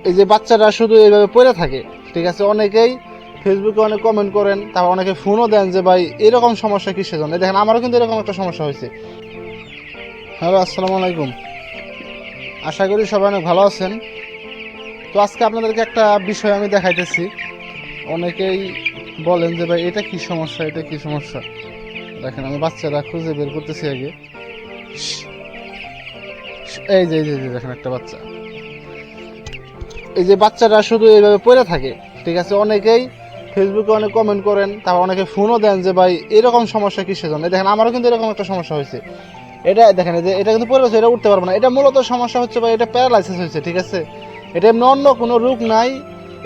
এই যে বাচ্চারা শুধু এইভাবে পড়ে থাকে, ঠিক আছে। অনেকেই ফেসবুকে অনেক কমেন্ট করেন, তারপর অনেকে ফোনও দেন যে ভাই এরকম সমস্যা কিসের জন্য। দেখেন আমারও কিন্তু এরকম একটা সমস্যা হয়েছে। হ্যালো, আসসালামু আলাইকুম। আশা করি সবাই অনেক ভালো আছেন। তো আজকে আপনাদেরকে একটা বিষয় আমি দেখাইতেছি। অনেকেই বলেন যে ভাই এটা কি সমস্যা, এটা কি সমস্যা। দেখেন আমি বাচ্চারা খুঁজে বের করতেছি আগে। এই যে দেখেন একটা বাচ্চা, এই যে বাচ্চারা শুধু এইভাবে পড়ে থাকে, ঠিক আছে। অনেকেই ফেসবুকে অনেক কমেন্ট করেন, তারপর অনেকে ফোনও দেন যে ভাই এরকম সমস্যা কিসের জন্য। দেখেন আমারও কিন্তু এরকম একটা সমস্যা হয়েছে। এটা দেখেন যে এটা কিন্তু পড়ে গেছে, এটা উঠতে পারবো না। এটা মূলত সমস্যা হচ্ছে ভাই, এটা প্যারালাইসিস হয়েছে, ঠিক আছে। এটা এমনি অন্য কোনো রোগ নাই,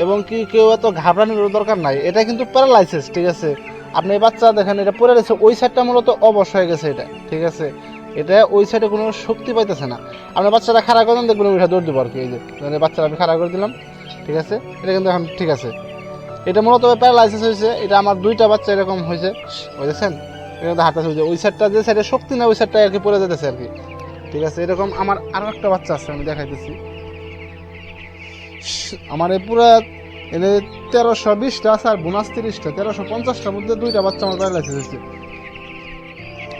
এবং কি কেউ এত ঘাবড়ানোর দরকার নাই। এটা কিন্তু প্যারালাইসিস, ঠিক আছে। আপনি এই বাচ্চা দেখেন এটা পড়ে গেছে, ওই সাইডটা মূলত অবশ হয়ে গেছে এটা, ঠিক আছে। এটা ওই সাইডে কোনো শক্তি পাইতেছে না। আপনার বাচ্চারা খাড়া করেন, দেখবেন ওইটা দৌড় দেবো আর কি। এই যে বাচ্চারা আমি খাড়া করে দিলাম, ঠিক আছে। এটা কিন্তু এখন ঠিক আছে। এটা মূলত প্যারালাইসিস হয়েছে। এটা আমার দুইটা বাচ্চা এরকম হয়েছে, বুঝেছেন। এটা কিন্তু হাঁটা হয়েছে, ওই সাইডটা যে সাইডে শক্তি না ওই সাইডটা আর কি পড়ে যেতেছে আর কি, ঠিক আছে। এরকম আমার আরও একটা বাচ্চা আছে, আমি দেখাইতেছি। আমার এই পুরা এনে 1320টা আছে, আর বোনাস 30টা, 1350টার মধ্যে দুইটা বাচ্চা আমার প্যারালাইসিস হয়েছে।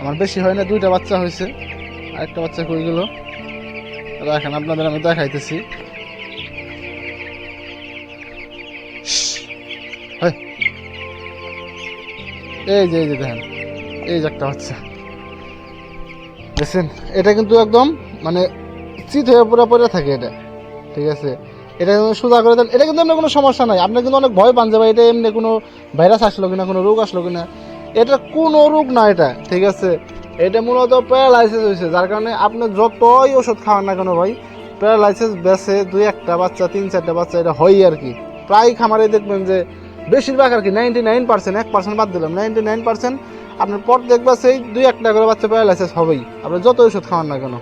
আমার বেশি হয় না, দুইটা বাচ্চা হয়েছে। আরেকটা বাচ্চা কই গেল, দেখেন আপনাদের আমি দেখাইতেছি। এই যে দেখেন, এই যে একটা বাচ্চা দেখছেন। এটা কিন্তু একদম মানে চিত হয়ে পুরো পড়ে থাকে এটা, ঠিক আছে। এটা কিন্তু সোজা করে দেন, এটা কিন্তু এমনি কোনো সমস্যা নাই। আপনি কিন্তু অনেক ভয় পান যে ভাই এটা এমনি কোনো ভাইরাস আসলো কিনা, কোনো রোগ আসলো কিনা। এটা কোনো রোগ না এটা, ঠিক আছে। এটা মূলত প্যারালাইসিস হয়েছে, যার কারণে আপনি যতই ওষুধ খাওয়ান না কেন ভাই, প্যারালাইসিস বেসে 2-1টা বাচ্চা 3-4টা বাচ্চা এটা হয় আর কি। প্রায় খামারে দেখবেন যে বেশিরভাগ আর কি 99%, 1% বাদ দিলাম, 99% আপনার পর দেখবা সেই 2-1টা করে বাচ্চা প্যারালাইসিস হবেই, আপনি যত ওষুধ খাওয়ান না কেন।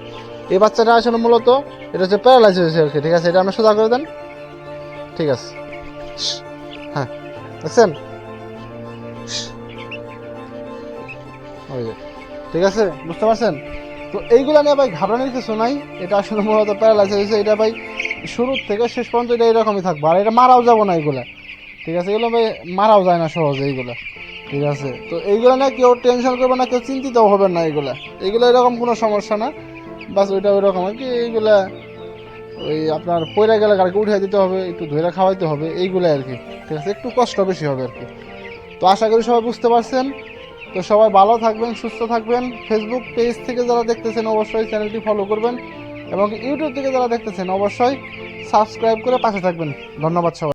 এই বাচ্চাটা আসলে মূলত এটা হচ্ছে প্যারালাইসিস হয়েছে আর কি, ঠিক আছে। এটা আপনি সোজা করে দেন, ঠিক আছে। হ্যাঁ, দেখছেন, ওই যে ঠিক আছে, বুঝতে পারছেন। তো এইগুলো নিয়ে ভাই ঘাবড়ানোর কিছু নাই। এটা আসলে মূলত প্যারালাইসিস হয়েছে। এটা ভাই শুরু থেকে শেষ পর্যন্ত এটা এরকমই থাকবে, আর এটা মারাও যাবো না এগুলা, ঠিক আছে। এগুলো ভাই মারাও যায় না সহজে এইগুলা, ঠিক আছে। তো এইগুলো না কেউ টেনশন করবে না, কেউ চিন্তিত হবে না। এইগুলো এরকম কোনো সমস্যা না, বাস ওইটা ওই রকম আর কি। এইগুলা ওই আপনার পয়রা গেলে গাড়িকে উঠিয়ে দিতে হবে, একটু ধরে খাওয়াইতে হবে, এইগুলো আর কি, ঠিক আছে। একটু কষ্ট বেশি হবে আর কি। তো আশা করি সবাই বুঝতে পারছেন। তো সবাই ভালো থাকবেন, সুস্থ থাকবেন। ফেসবুক পেজ থেকে যারা দেখতেছেন অবশ্যই চ্যানেলটি ফলো করবেন, এবং ইউটিউব থেকে যারা দেখতেছেন অবশ্যই সাবস্ক্রাইব করে পাশে থাকবেন। ধন্যবাদ সবাই।